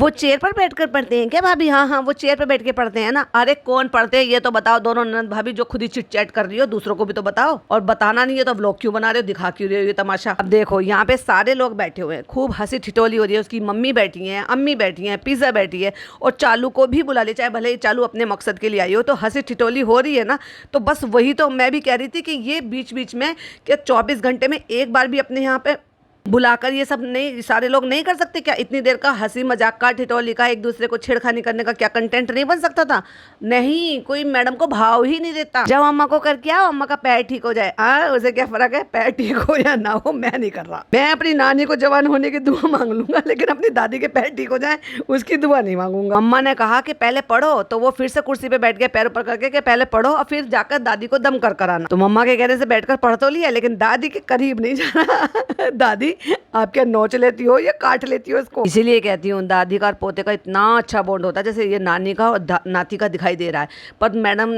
वो चेयर पर बैठकर पढ़ते हैं क्या भाभी? हाँ वो चेयर पर बैठ के पढ़ते हैं ना। अरे कौन पढ़ते हैं ये तो बताओ, दोनों ननद भाभी जो खुद ही चिट चैट कर रही हो, दूसरों को भी तो बताओ। और बताना नहीं है तो व्लॉग क्यों बना रहे हो, दिखा क्यों रहे हो ये तमाशा? अब देखो यहाँ पे सारे लोग बैठे हुए हैं, खूब हंसी ठिठोली हो रही है। उसकी मम्मी बैठी है, अम्मी बैठी है, पिज़्ज़ा बैठी है, और चालू को भी बुला ले, चाहे भले ही चालू अपने मकसद के लिए आई हो, तो हंसी ठिठोली हो रही है ना। तो बस वही तो मैं भी कह रही थी कि ये बीच बीच में क्या 24 घंटे में एक बार भी अपने यहाँ पे बुलाकर ये सब नहीं, सारे लोग नहीं कर सकते क्या? इतनी देर का हंसी मजाक का, ठिठोली का, एक दूसरे को छेड़खानी करने का क्या कंटेंट नहीं बन सकता था? नहीं, कोई मैडम को भाव ही नहीं देता। जब अम्मा को करके आओ, अम्मा का पैर ठीक हो जाए, उसे क्या फर्क है पैर ठीक हो या ना हो, मैं नहीं कर रहा। मैं अपनी नानी को जवान होने की दुआ मांग लूंगा, लेकिन अपनी दादी के पैर ठीक हो जाए उसकी दुआ नहीं मांगूंगा। अम्मा ने कहा कि पहले पढ़ो, तो वो फिर से कुर्सी पे बैठ गए पैर ऊपर करके कि पहले पढ़ो और फिर जाकर दादी को दम कर आना। तो मम्मा के कहने से बैठकर पढ़ तो लिया, लेकिन दादी के करीब नहीं जाना। दादी आप क्या नोच लेती हो या काट लेती हो इसको? इसीलिए कहती हूँ दादी का और पोते का इतना अच्छा बॉन्ड होता है, जैसे ये नानी का और नाती का दिखाई दे रहा है। पर मैडम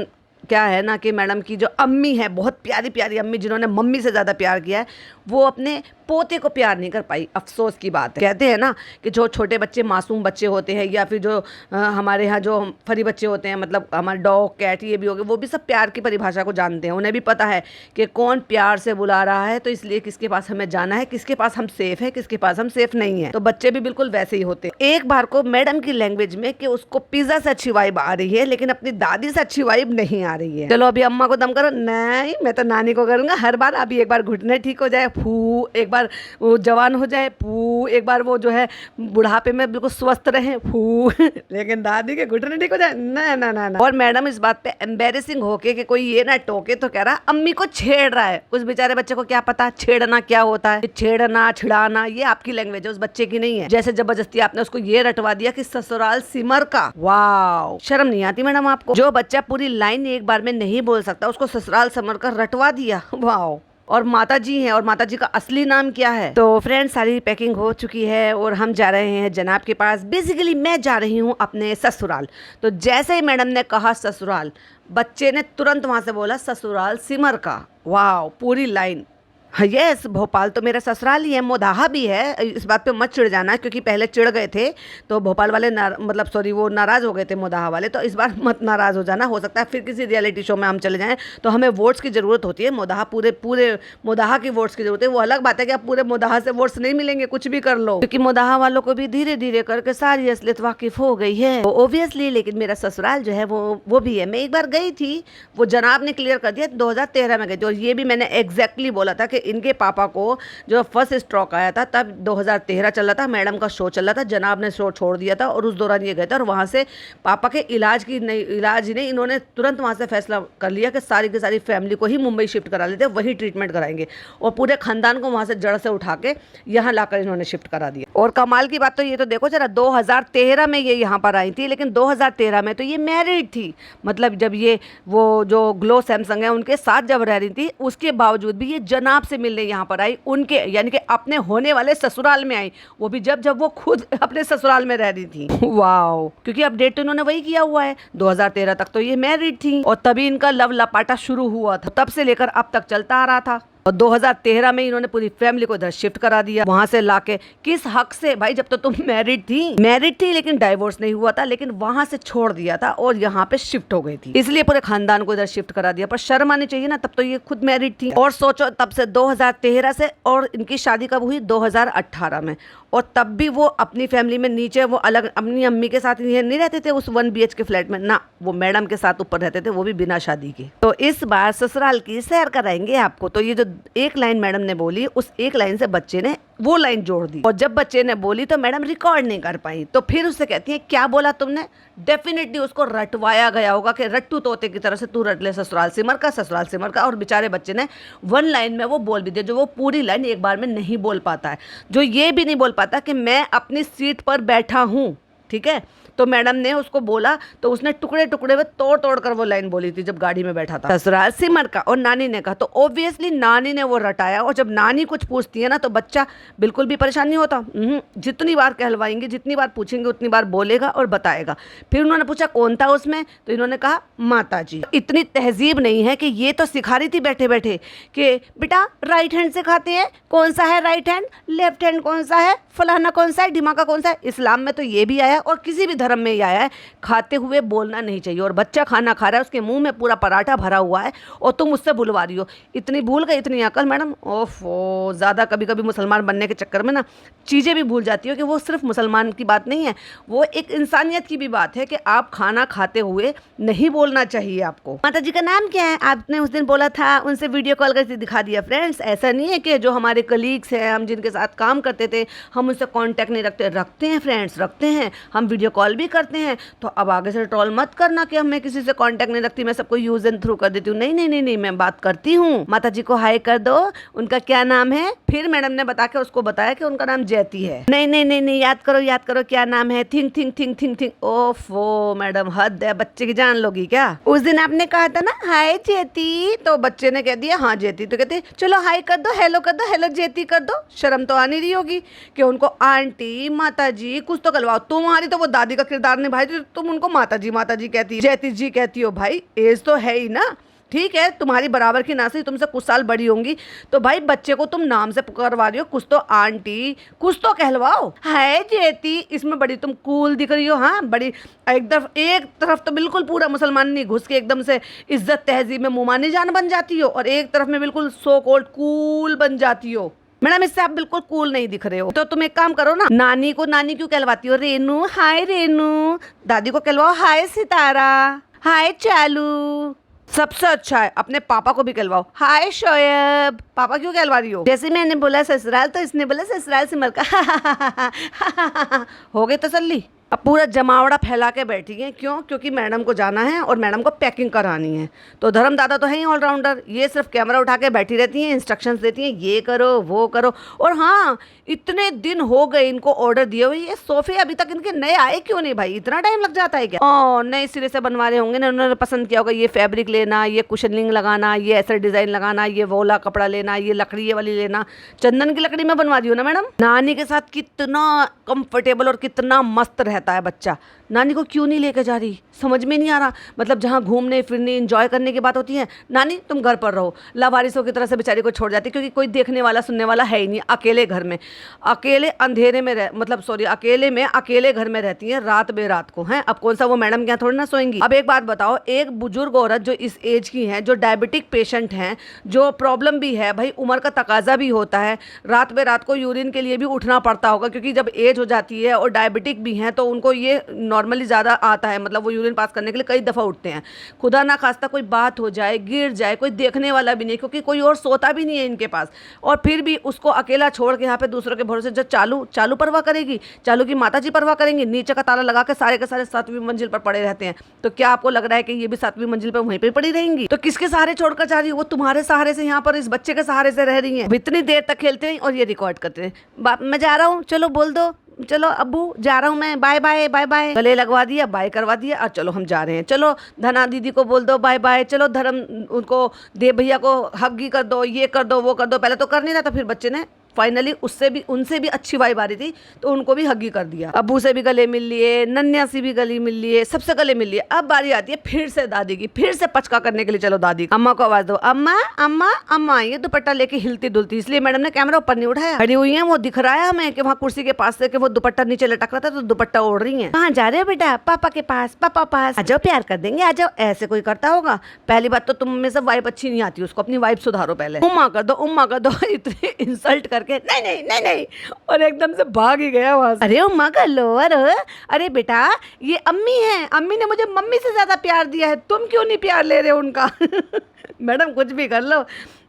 क्या है ना कि मैडम की जो अम्मी है, बहुत प्यारी प्यारी अम्मी, जिन्होंने मम्मी से ज़्यादा प्यार किया है, वो अपने पोते को प्यार नहीं कर पाई। अफसोस की बात है। कहते हैं ना कि जो छोटे बच्चे मासूम बच्चे होते हैं, या फिर जो हमारे यहाँ जो फरी बच्चे होते हैं, मतलब हमारे डॉग कैट ये भी हो गए, वो भी सब प्यार की परिभाषा को जानते हैं। उन्हें भी पता है कि कौन प्यार से बुला रहा है, तो इसलिए किसके पास हमें जाना है, किसके पास हम सेफ है, किसके पास हम सेफ नहीं है। तो बच्चे भी बिल्कुल वैसे ही होते हैं। एक बार को मैडम की लैंग्वेज में कि उसको पिज्जा से अच्छी वाइब आ रही है, लेकिन अपनी दादी से अच्छी वाइब नहीं आ रही है। चलो अभी अम्मा को दम करो। नहीं, मैं तो नानी को करूंगा हर बार। अभी एक बार घुटने ठीक हो जाए, फू, एक बार वो जवान हो जाए, फू, एक बार वो जो है बुढ़ापे में बिल्कुल स्वस्थ रहे, फू, लेकिन दादी के घुटने ठीक हो जाए, ना ना ना ना। और मैडम इस बात पे एम्बेरेसिंग होके कि कोई ये ना टोके तो कह रहा अम्मी को छेड़ रहा है। उस बेचारे बच्चे को क्या पता छेड़ना क्या होता है। छेड़ना, छिड़ाना, ये आपकी लैंग्वेज है, उस बच्चे की नहीं है। जैसे जबरदस्ती आपने उसको ये रटवा दिया कि ससुराल सिमर का। वाह, शर्म नहीं आती मैडम आपको? जो बच्चा पूरी लाइन एक बार में नहीं बोल सकता, उसको ससुराल सिमर का रटवा दिया। वाह। और माता जी हैं, और माता जी का असली नाम क्या है? तो फ्रेंड्स, सारी पैकिंग हो चुकी है और हम जा रहे हैं जनाब के पास। बेसिकली मैं जा रही हूँ अपने ससुराल। तो जैसे ही मैडम ने कहा ससुराल, बच्चे ने तुरंत वहाँ से बोला ससुराल सिमर का। वाह, पूरी लाइन। हाँ, यस, भोपाल तो मेरा ससुराल ही है, मोदाहा भी है। इस बात पे मत चिढ़ जाना, क्योंकि पहले चिढ़ गए थे तो भोपाल वाले मतलब सॉरी, वो नाराज़ हो गए थे मोदाहा वाले। तो इस बार मत नाराज़ हो जाना। हो सकता है फिर किसी रियलिटी शो में हम चले जाएं तो हमें वोट्स की ज़रूरत होती है। मोदाहा पूरे मोदाहा की वोट्स की ज़रूरत है। वो अलग बात है कि आप पूरे मोदाहा से वोट्स नहीं मिलेंगे, कुछ भी कर लो, क्योंकि मोदाहा वालों को भी धीरे धीरे करके सारी असलियत वाकिफ हो गई है ओबियसली। लेकिन मेरा ससुराल जो है वो भी है। मैं एक बार गई थी, वो जनाब ने क्लियर कर दिया, 2013 में गई थी। और ये भी मैंने एग्जैक्टली बोला था कि इनके पापा को जो फर्स्ट स्ट्रोक आया था तब 2013 चल रहा था, मैडम का शो चल रहा था, जनाब ने शो छोड़ दिया था और उस दौरान ये गए थे। और वहाँ से पापा के इलाज ही नहीं, इन्होंने तुरंत वहाँ से फैसला कर लिया कि सारी की सारी फैमिली को ही मुंबई शिफ्ट करा लेते, वही ट्रीटमेंट कराएंगे। और पूरे खानदान को वहाँ से जड़ से उठा के यहाँ लाकर इन्होंने शिफ्ट करा दिया। और कमाल की बात तो ये तो देखो जरा, 2013 में ये यहाँ पर आई थी, लेकिन 2013 में तो ये मैरिड थी। मतलब जब ये वो जो ग्लो सैमसंग है उनके साथ जब रह रही थी, उसके बावजूद भी ये जनाब से मिलने यहाँ पर आई, उनके यानी कि अपने होने वाले ससुराल में आई। वो भी जब वो खुद अपने ससुराल में रह रही थी। वाओ, क्योंकि अपडेट तो इन्होंने वही किया हुआ है। 2013 तक तो ये मैरिड थी और तभी इनका लव लपाटा शुरू हुआ था। तब से लेकर अब तक चलता आ रहा था। और 2013 में इन्होंने पूरी फैमिली को इधर शिफ्ट करा दिया। वहां से लाके किस हक से भाई? जब तो तुम मैरिड थी लेकिन डाइवोर्स नहीं हुआ था, लेकिन वहां से छोड़ दिया था और यहाँ पे शिफ्ट हो गई थी, इसलिए पूरे खानदान को इधर शिफ्ट करा दिया। पर शर्म आनी चाहिए ना, तब तो ये खुद मैरिड थी। और सोचो, तब से 2013 से, और इनकी शादी कब हुई? 2018 में। और तब भी वो अपनी फैमिली में नीचे वो अलग अपनी अम्मी के साथ नहीं रहते थे उस 1 BH के फ्लैट में ना, वो मैडम के साथ ऊपर रहते थे, वो भी बिना शादी के। तो इस बार ससुराल की सैर कराएंगे आपको। तो ये जो एक लाइन मैडम ने बोली, उस एक लाइन से बच्चे ने वो लाइन जोड़ दी। और जब बच्चे ने बोली तो मैडम रिकॉर्ड नहीं कर पाई, तो फिर उससे कहती है क्या बोला तुमने? डेफिनेटली उसको रटवाया गया होगा कि रट्टू तोते की तरह से तू रट ले ससुराल सिमर का, ससुराल सिमर का। और बेचारे बच्चे ने 1 लाइन में वो बोल भी दिया, जो वो पूरी लाइन एक बार में नहीं बोल पाता है। जो ये भी नहीं बोल पाता कि मैं अपनी सीट पर बैठा हूँ, ठीक है। तो मैडम ने उसको बोला तो उसने टुकड़े टुकड़े में तोड़ कर वो लाइन बोली थी जब गाड़ी में बैठा था, ससुराल सिमर का। और नानी ने कहा, तो ऑब्वियसली नानी ने वो रटाया। और जब नानी कुछ पूछती है ना तो बच्चा बिल्कुल भी परेशान नहीं होता। जितनी बार कहलवाएंगे, जितनी बार पूछेंगे, उतनी बार बोलेगा और बताएगा। फिर उन्होंने पूछा कौन था उसमें, तो इन्होंने कहा माता जी। इतनी तहजीब नहीं है कि ये तो सिखा रही थी बैठे बैठे कि बेटा राइट हैंड से खाते हैं, कौन सा है राइट हैंड, लेफ्ट हैंड कौन सा है, फलाना कौन सा है, ढिमाका कौन सा है। इस्लाम में तो ये भी आया और किसी भी धर्म में ही आया है, खाते हुए बोलना नहीं चाहिए। और बच्चा खाना खा रहा है, उसके मुंह में पूरा पराठा भरा हुआ है और तुम उससे बुलवा रही हो। इतनी भूल गई, इतनी अकल मैडम। ओफो, ज़्यादा कभी कभी मुसलमान बनने के चक्कर में ना चीज़ें भी भूल जाती हो कि वो सिर्फ मुसलमान की बात नहीं है, वो एक इंसानियत की भी बात है कि आप खाना खाते हुए नहीं बोलना चाहिए आपको। माता जी का नाम क्या है? आपने उस दिन बोला था, उनसे वीडियो कॉल करके दिखा दिया। फ्रेंड्स, ऐसा नहीं है कि जो हमारे कलीग्स हैं, हम जिनके साथ काम करते थे, हम उनसे कॉन्टैक्ट नहीं रखते हैं फ्रेंड्स, रखते हैं, हम वीडियो कॉल भी करते हैं। तो अब आगे से ट्रोल मत करना कि मैं किसी से कांटेक्ट नहीं रखती, मैं सबको यूज एंड थ्रू कर देती हूँ। नहीं नहीं नहीं नहीं, मैं बात करती हूँ। माता जी को हाई कर दो, उनका क्या नाम है? फिर मैडम ने बता के उसको बताया कि उनका नाम जयती है। नहीं नहीं नहीं नहीं, याद करो क्या नाम है? Think think think think think. ओफो मैडम, हद है, बच्चे की जान लोगी क्या? उस दिन आपने कहा था ना हाय जयती, तो बच्चे ने कह दिया हाँ जयती। तो कहते चलो हाई कर दो, हेलो कर दो, हेलो जयती कर दो। शर्म तो आ नहीं रही होगी कि उनको आंटी माता जी कुछ तो करवाओ। तुम्हारी तो वो दादी का किरदार निभाई तो तुम उनको माता जी कहती, जयती जी कहती हो। भाई एज तो है ही ना, ठीक है तुम्हारी बराबर की ना सही, तुमसे कुछ साल बड़ी होंगी, तो भाई बच्चे को तुम नाम से पुकारवा रही हो, कुछ तो आंटी कुछ तो कहलवाओ। हाय जेती, इसमें बड़ी तुम कूल दिख रही हो। हाँ बड़ी, एक तरफ तो बिल्कुल पूरा मुसलमान नहीं घुस के एकदम से इज्जत तहजीब में मुमानी जान बन जाती हो, और एक तरफ में बिल्कुल सो कॉल्ड कूल बन जाती हो। मैडम इससे आप बिल्कुल कूल नहीं दिख रहे हो। तो तुम एक काम करो ना, नानी को नानी क्यों कहलवाती हो? रेनू, हाय रेनू। दादी को कहलवाओ हाय सितारा, हाय चालू। सबसे अच्छा है अपने पापा को भी कहलवाओ, हाय शोएब। पापा क्यों कहलवा रही हो? जैसे मैंने बोला ससुराल तो इसने बोला ससुराल सिमर का। हो गई तसल्ली? अब पूरा जमावड़ा फैला के बैठी है। क्यों? क्योंकि मैडम को जाना है और मैडम को पैकिंग करानी है। तो धर्म दादा तो है ही ऑलराउंडर, ये सिर्फ कैमरा उठा के बैठी रहती हैं, इंस्ट्रक्शंस देती हैं, ये करो वो करो। और हाँ, इतने दिन हो गए इनको ऑर्डर दिए हुए, ये सोफे अभी तक इनके नए आए क्यों नहीं भाई? इतना टाइम लग जाता है क्या? ओ नए सिरे से बनवा रहे होंगे ना, उन्होंने पसंद किया होगा ये फैब्रिक लेना, ये कुशनिंग लगाना, ये ऐसा डिजाइन लगाना, ये वोला कपड़ा लेना, ये लकड़ी ये वाली लेना। चंदन की लकड़ी में बनवा दी हो ना मैडम। नानी के साथ कितना कंफर्टेबल और कितना मस्त रहता है बच्चा, नानी को क्यों नहीं लेके जा रही? समझ में नहीं आ रहा। मतलब जहाँ घूमने फिरने एंजॉय करने की बात होती है, नानी तुम घर पर रहो। लावारिसों की तरह से बेचारी को छोड़ जाती, क्योंकि कोई देखने वाला सुनने वाला है ही नहीं। अकेले घर में, अकेले अंधेरे में अकेले में अकेले घर में रहती हैं रात बेरात को। हैं अब कौन सा वो मैडम के यहाँ थोड़ी ना सोएंगी। अब एक बात बताओ, एक बुजुर्ग औरत जो इस एज की है, जो डायबिटिक पेशेंट हैं, जो प्रॉब्लम भी है, भाई उम्र का तकाजा भी होता है, रात बेरात को यूरिन के लिए भी उठना पड़ता होगा, क्योंकि जब एज हो जाती है और डायबिटिक भी हैं तो उनको ये नॉर्मली ज़्यादा आता है। मतलब वो यूरिन पास करने के लिए कई दफ़ा उठते हैं। खुदा ना खास्ता कोई बात हो जाए, गिर जाए, कोई देखने वाला भी नहीं, क्योंकि कोई और सोता भी नहीं है इनके पास। और फिर भी उसको अकेला छोड़ के यहाँ पे दूसरों के भरोसे जो चालू परवाह करेगी, चालू की माता जी परवाह करेंगी। नीचे का ताला लगा के सारे के सारे 7वीं मंजिल पर पड़े रहते हैं। तो क्या आपको लग रहा है कि ये भी 7वीं मंजिल पर वहीं पर पड़ी रहेंगी? तो किसके सहारे छोड़कर जा रही है? वो तुम्हारे सहारे से, यहाँ पर इस बच्चे के सहारे से रह रही है। इतनी देर तक खेलते हैं और ये रिकॉर्ड करते हैं। मैं जा रहा हूँ, चलो बोल दो, चलो अब्बू जा रहा हूँ मैं, बाय बाय बाय बाय। गले लगवा दिया, बाय करवा दिया, और चलो हम जा रहे हैं। चलो धना दीदी को बोल दो बाय बाय, चलो धर्म उनको देव भैया को हग्गी कर दो, ये कर दो वो कर दो। पहले तो कर नहीं रहा था, फिर बच्चे ने फाइनली उनसे भी अच्छी वाइब आ रही थी तो उनको भी हग्गी कर दिया। अब्बू से भी गले मिल लिए, नन्या से भी गले मिल लिए, सबसे गले मिल लिए। अब बारी आती है फिर से दादी की, फिर से पचका करने के लिए। चलो दादी, अम्मा को आवाज दो, अम्मा अम्मा अम्मा। ये दुपट्टा लेके हिलती डुलती, इसलिए मैडम ने कैमरा ऊपर नहीं उठाया। खड़ी हुई है, वो दिख रहा है हमें कि वहाँ कुर्सी के पास से कि वो दुपट्टा नीचे लटक रहा था, तो दुपट्टा ओढ़ रही है। कहाँ जा रहे हो बेटा? पापा के पास, पापा पास आ जाओ, प्यार कर देंगे, आ जाओ। ऐसे कोई करता होगा? पहली बात तो तुम में से वाइब अच्छी नहीं आती, उसको अपनी वाइब सुधारो पहले। उम्मा कर दो, उम्मा कर दो। इतनी इंसल्ट करके नहीं नहीं नहीं नहीं, और एकदम से भाग ही गया वहां से। अरे उम्मा कर लो। अरे बेटा ये अम्मी है, अम्मी ने मुझे मम्मी से ज्यादा प्यार दिया है, तुम क्यों नहीं प्यार ले रहे हो उनका? मैडम कुछ भी कर लो,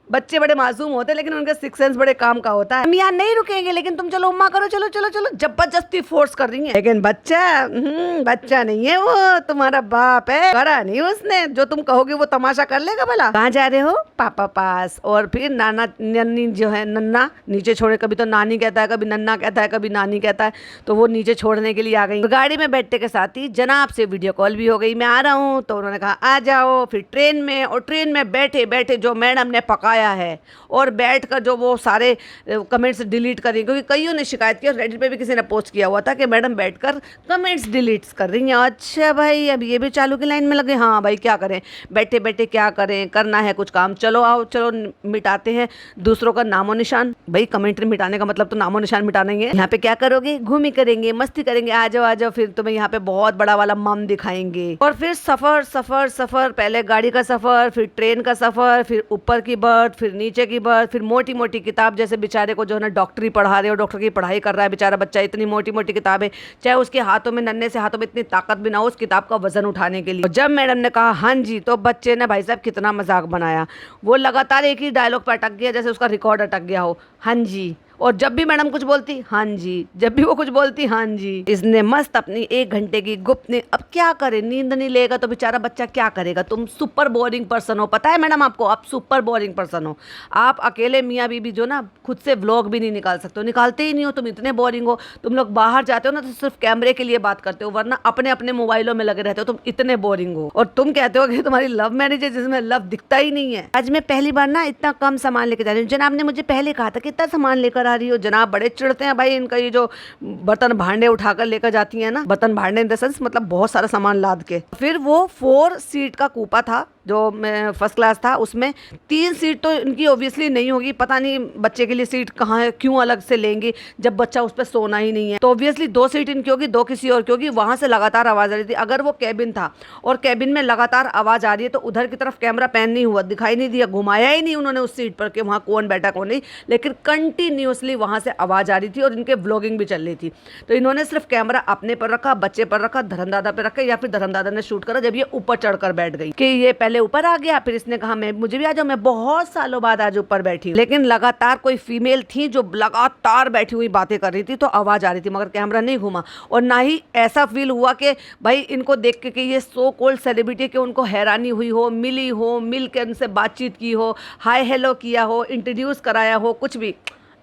बच्चे बड़े मासूम होते हैं लेकिन उनका सिक्स सेंस बड़े काम का होता है। हम यहाँ नहीं रुकेंगे, लेकिन तुम चलो उम्मा करो, चलो चलो चलो। जबरदस्ती फोर्स कर रही है, लेकिन बच्चा नहीं है वो, तुम्हारा बाप है। करा नहीं उसने, जो तुम कहोगे वो तमाशा कर लेगा भला। कहाँ जा रहे हो? पापा पास। और फिर नाना नन्नी जो है, नन्ना नीचे छोड़े, कभी तो नानी कहता है, कभी नन्ना कहता है, कभी नानी कहता है, तो वो नीचे छोड़ने के लिए आ गई। गाड़ी में बैठने के साथ ही जनाब से वीडियो कॉल भी हो गई, मैं आ रहा हूँ। तो उन्होंने कहा आ जाओ। फिर ट्रेन में, और ट्रेन में बैठे बैठे जो मैडम ने पकाया है, और बैठकर जो वो सारे कमेंट्स डिलीट कर रही हैं, क्योंकि कईयों ने शिकायत की और रेडिट पे भी किसी ने पोस्ट किया हुआ था कि मैडम बैठकर कमेंट्स डिलीट कर रही हैं। अच्छा भाई, अब ये भी चालू की लाइन में लगे। हाँ भाई क्या करें, बैठे बैठे क्या करें, करना है कुछ काम, चलो आओ चलो मिटाते हैं दूसरों का नामो निशान। भाई कमेंट्री मिटाने का मतलब तो नामो निशान मिटाना ही है। यहाँ पे क्या करोगे? घूमी करेंगे, मस्ती करेंगे, आ जाओ आ जाओ। फिर तुम्हें यहाँ पे बहुत बड़ा वाला मम दिखाएंगे। और फिर सफर सफर सफर, पहले गाड़ी का सफर, फिर ट्रेन का सफर, फिर ऊपर की बर्थ, फिर नीचे की बर्थ, फिर मोटी मोटी किताब। जैसे बेचारे को जो है ना डॉक्टरी पढ़ा रहे हो, डॉक्टर की पढ़ाई कर रहा है बेचारा बच्चा, इतनी मोटी मोटी किताब है, चाहे उसके हाथों में, नन्हे से हाथों में इतनी ताकत भी ना हो उस किताब का वजन उठाने के लिए। और जब मैडम ने कहा हाँ जी, तो बच्चे ने भाई साहब कितना मजाक बनाया। वो लगातार एक ही डायलॉग पर अटक गया, जैसे उसका रिकॉर्ड अटक गया हो। हाँ जी, और जब भी मैडम कुछ बोलती हाँ जी, जब भी वो कुछ बोलती हाँ जी। इसने मस्त अपनी 1 घंटे की गुप्त ने, अब क्या करे, नींद नहीं लेगा तो बेचारा बच्चा क्या करेगा। तुम सुपर बोरिंग पर्सन हो, पता है मैडम आपको, आप सुपर बोरिंग पर्सन हो। आप अकेले मियाँ बीबी जो ना खुद से व्लॉग भी नहीं निकाल सकते हो, निकालते ही नहीं हो, तुम इतने बोरिंग हो। तुम लोग बाहर जाते हो ना तो सिर्फ कैमरे के लिए बात करते हो, वरना अपने अपने मोबाइलों में लगे रहते हो, तुम इतने बोरिंग हो। और तुम कहते हो कि तुम्हारी लव मैरिज है जिसमें लव दिखता ही नहीं है। आज मैं पहली बार ना इतना कम सामान लेकर जा रही हूँ, जनाब ने मुझे पहले कहा था कि इतना सामान लेकर आ रही हो। जनाब बड़े चिढ़ते हैं भाई, इनका ये जो बर्तन भांडे उठाकर लेकर जाती है ना, बर्तन भांडे इन द सेंस मतलब बहुत सारा सामान लाद के। फिर वो 4 सीट का कूपा था जो मैं फर्स्ट क्लास था, उसमें 3 सीट तो इनकी ऑब्वियसली नहीं होगी, पता नहीं बच्चे के लिए सीट कहाँ है, क्यों अलग से लेंगी जब बच्चा उस पर सोना ही नहीं है। तो ऑब्वियसली 2 सीट इनकी होगी, 2 किसी और की होगी। वहां से लगातार आवाज आ रही थी। अगर वो कैबिन था और कैबिन में लगातार आवाज आ रही है तो उधर की तरफ कैमरा पैन नहीं हुआ, दिखाई नहीं दिया, घुमाया ही नहीं उन्होंने उस सीट पर कि वहाँ कौन बैठा कौन नहीं, लेकिन कंटिन्यूसली वहां से आवाज आ रही थी और इनके व्लॉगिंग भी चल रही थी। तो इन्होंने सिर्फ कैमरा अपने पर रखा, बच्चे पर रखा, धर्मदादा पे रखा, या फिर धर्मदादा ने शूट करा जब ये ऊपर चढ़कर बैठ गई कि ये पहले ऊपर आ गया, फिर इसने कहा मैं मुझे भी आ जाओ, मैं बहुत सालों बाद आज ऊपर बैठी हूं। लेकिन लगातार कोई फीमेल थी जो लगातार बैठी हुई बातें कर रही थी, तो आवाज आ रही थी मगर कैमरा नहीं घुमा। और ना ही ऐसा फील हुआ कि भाई इनको देख के कि ये सो कॉल्ड सेलिब्रिटी के उनको हैरानी हुई हो, मिली हो, मिल के उनसे बातचीत की हो, हाय हेलो किया हो, इंट्रोड्यूस कराया हो, कुछ भी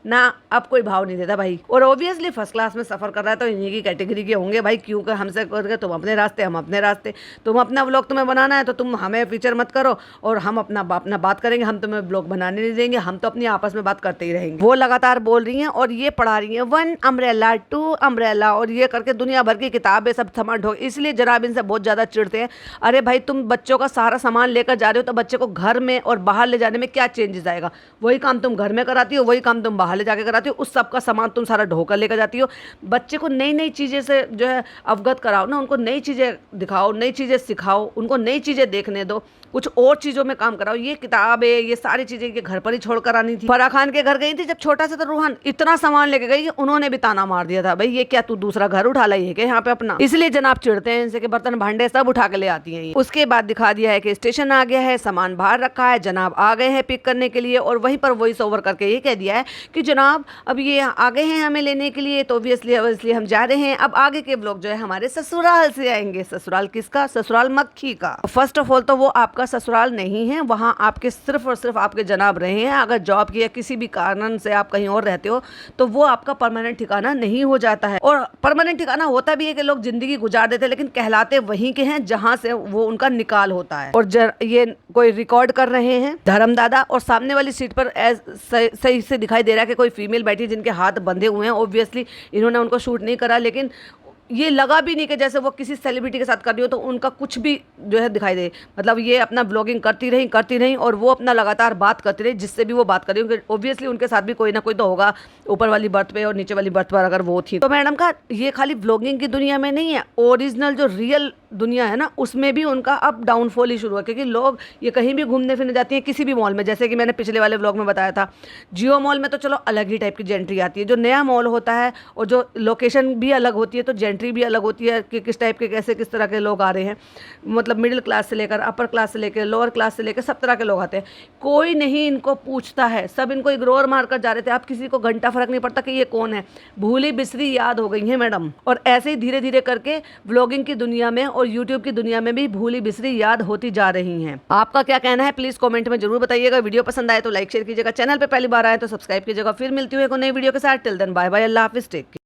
ना। अब कोई भाव नहीं देता भाई। और ऑब्वियसली फर्स्ट क्लास में सफ़र कर रहा है तो इन्हीं की कैटेगरी के होंगे भाई, क्यों कर हमसे करके तुम अपने रास्ते हम अपने रास्ते, तुम अपना व्लॉग तुम्हें बनाना है तो तुम हमें फीचर मत करो, और हम अपना बात करेंगे, हम तुम्हें व्लॉग बनाने नहीं देंगे, हम तो अपनी आपस में बात करते ही रहेंगे। वो लगातार बोल रही हैं और ये पढ़ा रही हैं 1 अम्ब्रेला 2 अम्ब्रेला, और ये करके दुनिया भर की किताबें सब सामान ढो। इसलिए जनाब इनसे बहुत ज़्यादा चिढ़ते हैं। अरे भाई तुम बच्चों का सारा सामान लेकर जा रहे हो तो बच्चे को घर में और बाहर ले जाने में क्या चेंजेस आएगा? वही काम तुम घर में कराती हो, वही काम तुम बाहर ले जाके कराती हो, उस सब का सामान तुम सारा ढोकर लेकर जाती हो। बच्चे को नई नई चीज़ें से जो है अवगत कराओ ना, उनको नई चीज़ें दिखाओ, नई चीज़ें सिखाओ, उनको नई चीज़ें देखने दो, कुछ और चीज़ों में काम कराओ। ये किताबें ये सारी चीज़ें के घर पर ही छोड़ कर आनी थी। फराह खान के घर गई थी जब छोटा सा, तो रूहान इतना सामान लेके गई कि उन्होंने भी ताना मार दिया था, भाई ये क्या तू दूसरा घर उठा लाई है क्या यहाँ पे अपना? इसलिए जनाब चिढ़ते हैं इनसे कि बर्तन भांडे सब उठा के ले आती हैं। उसके बाद दिखा दिया है कि स्टेशन आ गया है, सामान बाहर रखा है, जनाब आ गए हैं पिक करने के लिए, और वहीं पर वॉइस ओवर करके ये कह दिया है कि जनाब अब ये आ गए हैं हमें लेने के लिए, तो ऑब्वियसली हम जा रहे हैं। अब आगे के व्लॉग जो है हमारे ससुराल से आएंगे। ससुराल किसका? ससुराल मक्खी का। फर्स्ट ऑफ ऑल तो वो आपका ससुराल नहीं है, वहाँ आपके सिर्फ और सिर्फ आपके जनाब रहे हैं। अगर जॉब की या किसी भी कारण से आप कहीं और रहते हो तो वो आपका परमानेंट ठिकाना नहीं हो जाता है। और परमानेंट ठिकाना होता भी है कि लोग जिंदगी गुजार देते हैं, लेकिन कहलाते वहीं के हैं जहाँ से वो उनका निकाल होता है। और ये कोई रिकॉर्ड कर रहे हैं धर्मदादा, और सामने वाली सीट पर सही से दिखाई दे रहा है कि कोई फीमेल बैठी है जिनके हाथ बंधे हुए हैं। ऑब्वियसली इन्होंने उनको शूट नहीं करा, लेकिन ये लगा भी नहीं कि जैसे वो किसी सेलिब्रिटी के साथ कर रही हो, तो उनका कुछ भी जो है दिखाई दे। मतलब ये अपना ब्लॉगिंग करती रही और वो अपना लगातार बात करती रही, जिससे भी वो बात कर रही है। ऑब्वियसली उनके साथ भी कोई ना कोई तो होगा ऊपर वाली बर्थ पे और नीचे वाली बर्थ पर अगर वो थी। तो मैडम का ये खाली ब्लॉगिंग की दुनिया में नहीं है, ओरिजिनल जो रियल दुनिया है ना उसमें भी उनका अब डाउनफॉल ही शुरू हुआ। क्योंकि लोग ये कहीं भी घूमने फिरने जाती हैं किसी भी मॉल में, जैसे कि मैंने पिछले वाले व्लॉग में बताया था, जियो मॉल में तो चलो अलग ही टाइप की जेंट्री आती है। जो नया मॉल होता है और जो लोकेशन भी अलग होती है तो जेंट्री भी अलग होती है कि किस टाइप के कैसे किस तरह के लोग आ रहे हैं। मतलब मिडिल क्लास से लेकर अपर क्लास से लेकर लोअर क्लास से लेकर सब तरह के लोग आते हैं। कोई नहीं इनको पूछता है, सब इनको इग्नोर मार कर जा रहे थे। अब किसी को घंटा फर्क नहीं पड़ता कि ये कौन है, भूली बिसरी याद हो गई है मैडम। और ऐसे ही धीरे धीरे करके व्लॉगिंग की दुनिया में और यूट्यूब की दुनिया में भी भूली बिसरी याद होती जा रही हैं। आपका क्या कहना है प्लीज कमेंट में जरूर बताइएगा। वीडियो पसंद आए तो लाइक शेयर कीजिएगा, चैनल पे पहली बार आए तो सब्सक्राइब कीजिएगा। फिर मिलती हूँ एक नई वीडियो के साथ। टिल देन बाय बाय, अल्लाह हाफिज़, टेक केयर।